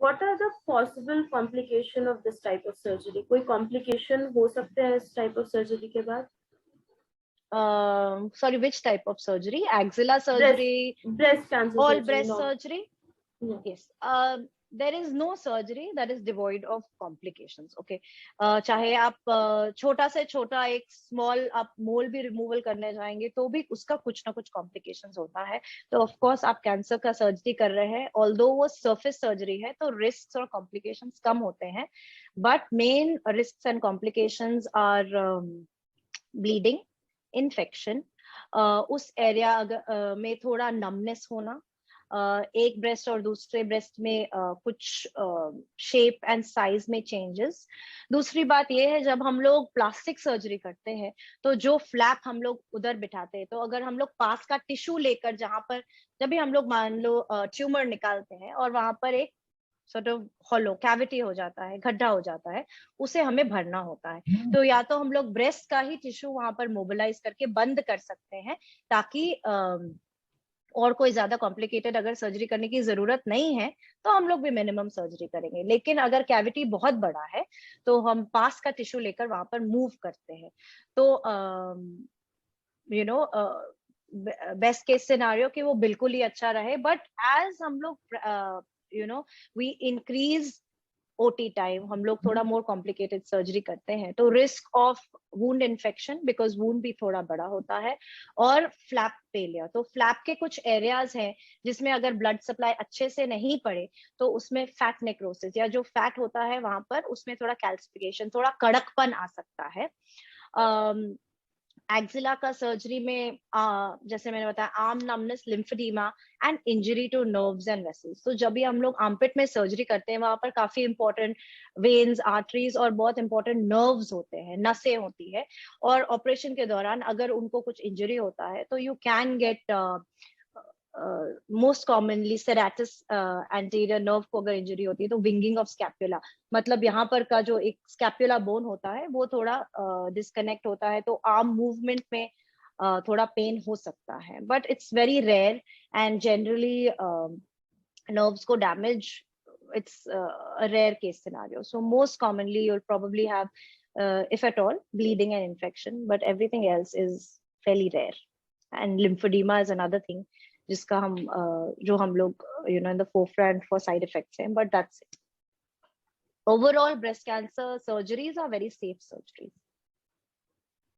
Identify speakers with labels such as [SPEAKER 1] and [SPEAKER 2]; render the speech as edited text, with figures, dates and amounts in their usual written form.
[SPEAKER 1] What are the possible complication of this type of surgery? कोई complication हो सकते हैं इस type of surgery के बाद?
[SPEAKER 2] Sorry, which type of surgery? Axilla surgery?
[SPEAKER 1] Breast cancer
[SPEAKER 2] All
[SPEAKER 1] surgery.
[SPEAKER 2] breast
[SPEAKER 1] No.
[SPEAKER 2] surgery?
[SPEAKER 1] Yeah.
[SPEAKER 2] Yes. There is no surgery that is devoid of complications. Okay. चाहे आप छोटा से छोटा एक स्मॉल आप मोल भी रिमूवल करने जाएंगे तो भी उसका कुछ ना कुछ कॉम्प्लिकेशंस होता है. तो ऑफ कोर्स आप कैंसर का सर्जरी कर रहे हैं, ऑल्दो वो सरफेस सर्जरी है तो रिस्क और कॉम्प्लिकेशंस कम होते हैं, but main risk and complications are bleeding, infection, उस एरिया में थोड़ा नमनेस होना, एक ब्रेस्ट और दूसरे ब्रेस्ट में कुछ शेप एंड साइज में चेंजेस. दूसरी बात ये है, जब हम लोग प्लास्टिक सर्जरी करते हैं तो जो फ्लैप हम लोग उधर बिठाते हैं, तो अगर हम लोग पास का टिश्यू लेकर, जहां पर जब भी हम लोग मान लो ट्यूमर निकालते हैं और वहां पर एक सॉर्ट ऑफ हॉलो कैविटी हो जाता है, गड्ढा हो जाता है, उसे हमें भरना होता है. तो या तो हम लोग ब्रेस्ट का ही टिश्यू वहां पर मोबिलाइज करके बंद कर सकते हैं, ताकि और कोई ज्यादा कॉम्प्लिकेटेड अगर सर्जरी करने की जरूरत नहीं है तो हम लोग भी मिनिमम सर्जरी करेंगे. लेकिन अगर कैविटी बहुत बड़ा है तो हम पास का टिश्यू लेकर वहां पर मूव करते हैं. तो you know best case scenario कि वो बिल्कुल ही अच्छा रहे, बट एज हम लोग वी इंक्रीज ओटी टाइम, हम लोग थोड़ा मोर कॉम्प्लिकेटेड सर्जरी करते हैं, तो risk of wound infection, because wound भी थोड़ा बड़ा होता है, और फ्लैप फेलियर. तो फ्लैप के कुछ एरियाज हैं जिसमें अगर ब्लड सप्लाई अच्छे से नहीं पड़े तो उसमें फैट नेक्रोसिस, या जो फैट होता है वहां पर उसमें थोड़ा कैल्सिफिकेशन, थोड़ा कड़कपन आ सकता है. एक्सिला का सर्जरी में जैसे मैंने बताया, arm numbness, lymphoedema and injury two nerves and vessels. तो जब भी हम लोग आर्मपिट में सर्जरी करते हैं वहां पर काफी इंपॉर्टेंट वेन्स, आर्टरीज और बहुत इंपॉर्टेंट नर्व्स होते हैं, नसें होती है, और ऑपरेशन के दौरान अगर उनको कुछ इंजरी होता है तो you can get most commonly serratus anterior nerve को अगर इंजरी होती है तो विंगिंग ऑफ स्कैपुला, मतलब यहाँ पर का जो एक स्कैपुला बोन होता है वो थोड़ा डिस्कनेक्ट होता है, तो आर्म मूवमेंट में थोड़ा पेन हो सकता है, but it's very rare. And generally nerves को damage, it's a rare case scenario. So most commonly you'll probably have, if at all, bleeding and infection, but everything else is fairly rare. And lymphedema is another thing जिसका हम जो हम लोग in the forefront for side effects हैं, but that's it. Overall, breast cancer surgeries are very safe surgeries.